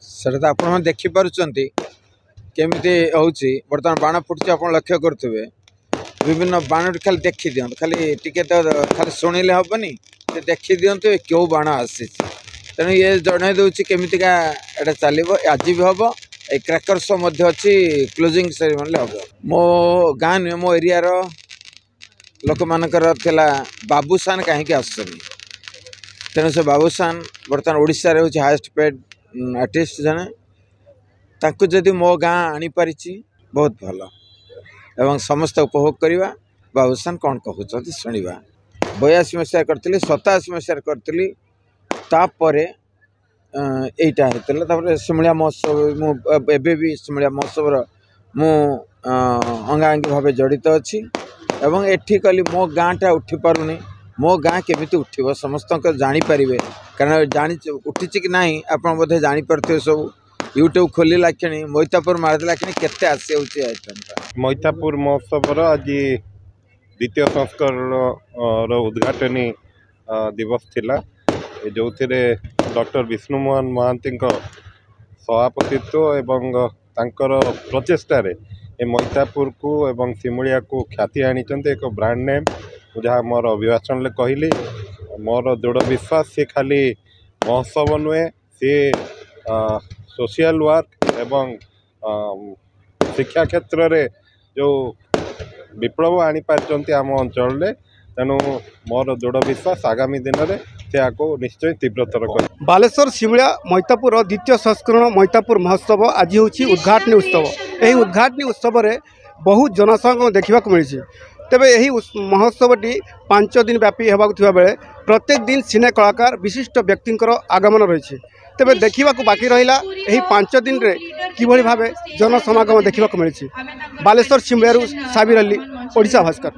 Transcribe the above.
सेटा तो आप देखिपुंट केमी हूँ बर्तमान बाण फुटुच आप लक्ष्य करुवे विभिन्न बाण खाली देखी दिंतु खाली टिके तो खाली शुणिले हेनी देखी दिंतु क्यों बाण आसी तेणु ये जन दूसरी केमिका एटा चलो आज भी हम ये क्रैकर शो अच्छी क्लोजिंग सेरेमनी हम मो गाँ नुहे मो एरिया लोक मानकर बाबूसान कहीं आसुनी तेणु से बाबूसान बर्तमान ओडिशा रे होची हाईएस्ट पेड आर्टिस्ट जने ताकू जदि मो गाँ आनी पारी बहुत भल एवं समस्त उपभोग करवा बाबूसान कौन कहते शुणा 82 मसीह करी 87 मसीह करी तापर यहीटा होता शिमलिया महोत्सव एबे भी शिमलिया महोत्सव मु अंगांगी भाव जड़ित अच्छी एवं एठी कली मो गाँटा उठी पारुनी मो गाँ केमी उठब समस्त जापर कारण जानी उठी कि ना आप बोधे जापे सब यूट्यूब खोल लाखिणी मैतापुर मारदेला केते आसी आइटम मैतापुर महोत्सव आज द्वितीय संस्करण उद्घाटनी दिवस थिला जो डॉक्टर विष्णुमोहन महांती सभापतित्व एवं तांकर प्रचेष्टार ए मैतापुर को एवं सिमुलिया को ख्याति आनी एक ब्रांड नेम जहाँ मोर अभिभाषण कहली मोर दृढ़ विश्वास सी खाली महोत्सव नुहे सी सोशल वर्क एवं शिक्षा क्षेत्र रे जो विप्लव आनी पारचंती आम अंचल तेणु मोर दृढ़ विश्वास आगामी दिन में निश्चय तीव्रतर कर बालेश्वर शिमुलिया मैतापुर द्वितीय संस्करण मैतापुर महोत्सव आज हूँ उद्घाटनी उत्सव यही उद्घाटनी उत्सव में बहुत जनसंग देखा मिली तेबे यही महोत्सवटी 5 दिन व्यापी होगा बेले प्रत्येक दिन सिने कलाकार विशिष्ट व्यक्तिंकर आगमन रही तेबे देखा बाकी रहा यही 5 दिन रे किभली भाव जनसमागम देखा मिली बालेश्वर शिमुलिया साबिर अली ओडिशा भास्कर।